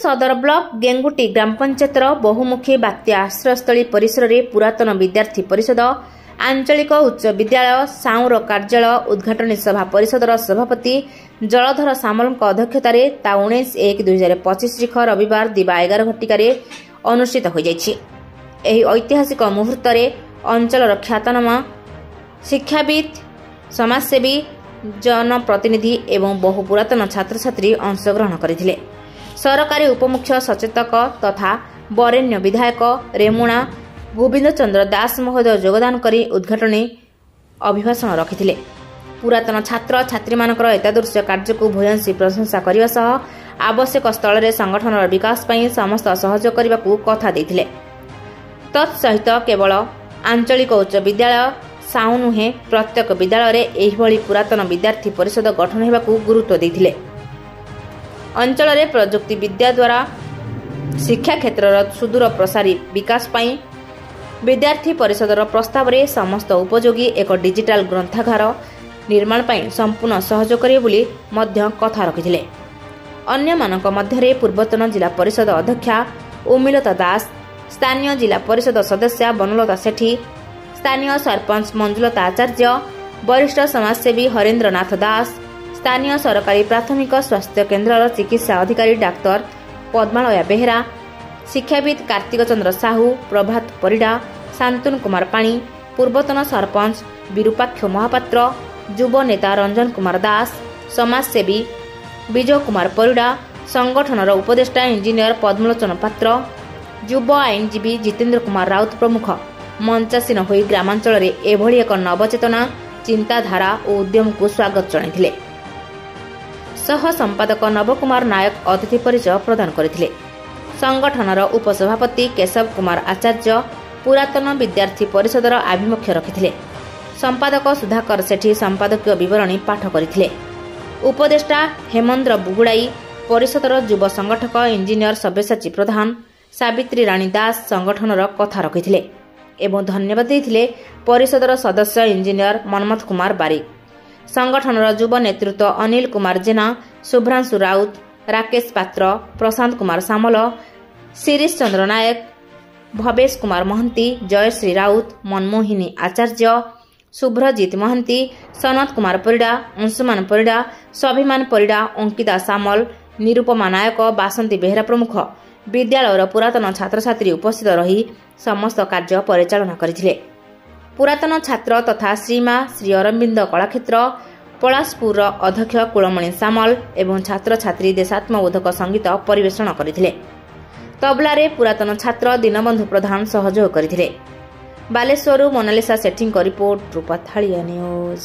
सदर ब्लॉक गेंगुटी ग्राम पंचायतर बहुमुखी बात्या आश्रयस्थली परिसर में पुरातन विद्यार्थी परिषद आंचलिक उच्च विद्यालय साउर कार्यालय उद्घाटनी सभा परिषदर सभापति जलधर सामल अध्यक्षतार 19/1/2025 रविवार दिवा 11 घटिकार अनुष्ठित हो जाएगी। ऐतिहासिक मुहूर्त अंचल ख्यातनामा शिक्षाविद समाजसेवी जनप्रतिनिधि एवं बहु पुरातन छात्र छात्री अंशग्रहण करथिले। सरकारी उपमुख्य सचेतक तथा वरेण्य विधायक रेमुणा गोविंद चंद्र दास महोदय योगदान करी उद्घाटनी अभिभाषण रखिथिले। पुरातन छात्र छात्री मानकर एतादृश कार्य को भूयसी प्रशंसा करने सह आवश्यक स्थल में संगठन विकास पई समस्त सहयोग करने को कथा देथिले। तत्सहित केवल आंचलिक उच्च विद्यालय साउ नुहे प्रत्येक विद्यालय में एहिभଳି पुरातन विद्यार्थी परिषद गठन हेबाकू गुरुत्व देथिले। अंचल में प्रजुक्ति विद्या द्वारा शिक्षा क्षेत्र सुदूर प्रसारी विकास पई विद्यार्थी परिषदर प्रस्ताव में समस्त उपयोगी एक डिजिटल ग्रंथागार निर्माण पई संपूर्ण सहयोग करिवे बोली मध्य कथा रखिथिले। अन्य मानक मध्यरे पूर्वतन जिला परिषद अध्यक्षा उमिलता दास, स्थानीय जिला परिषद सदस्य बनलता सेठी, स्थानीय सरपंच मंजुलता आचार्य, वरिष्ठ समाजसेवी हरेन्द्रनाथ दास, स्थानीय सरकारी प्राथमिक स्वास्थ्य केन्द्र चिकित्सा अधिकारी डाक्तर पद्मालया बेहेरा, शिक्षाविद कार्तिक चंद्र साहू, प्रभात परिडा, शांतनु कुमार पाणी, पूर्वतन सरपंच विरूपाक्ष महापात्र, युव नेता रंजन कुमार दास, समाजसेवी विजय कुमार परिडा, संगठनर उपदेष्टा इंजीनियर पद्मलोचन पात्र, युव आईनजीवी जितेन्द्र कुमार राउत प्रमुख मंचासीन होई ग्रामांचल में एभली एक नवचेतना चिंताधारा और उद्यम को स्वागत जणाइथिले। सह संपादक नवकुमार नायक अतिथि परिचय प्रदान करथिले। संगठनर उपसभापति केशव कुमार आचार्य पुरातन विद्यार्थी परिषदर आभिमुख्य रखिथिले। संपादक सुधाकर सेठी संपादकीय विवरणी पाठ करथिले। उपदेष्टा हेमंद्र बुगुड़ाई, परिषदर युव संगठक इंजीनियर सब्यसाची प्रधान, सावित्री राणी दास संगठनर कथा रखिथिले एवं धन्यवाद देथिले परिषदर सदस्य इंजीनियर मनमथ कुमार बारिक, संगठनर युव नेतृत्व अनिल कुमार जेना, शुभ्रांशु राउत, राकेश पात्र, प्रशांत कुमार सामल, शिरीष चंद्र नायक, भवेश कुमार महंती, जयश्री राउत, मनमोहिनी आचार्य, शुभ्रजीत महंती, सनत कुमार परिडा, अंशुमान परिडा, स्वाभिमान परिडा, अंकिता सामल, निरुपमा नायक, बासंती बेहेरा प्रमुख विद्यालयर पुरातन छात्र छात्री उपस्थित रही समस्त कार्य परिचालना करथिले। पुरातन छात्र तथा श्रीमा श्री अरविंद कलाक्षेत्र पलासपुर अध्यक्ष कुलमणि सामल एवं छात्र छात्री देशात्मबोधक संगीत परिवेषण करथिले। तबलारे पुरातन छात्र दीनबंधु प्रधान सहयोग करथिले। बालेश्वरु मोनालिसा सेठीଙ୍କ रिपोर्ट रूपथालिया न्यूज।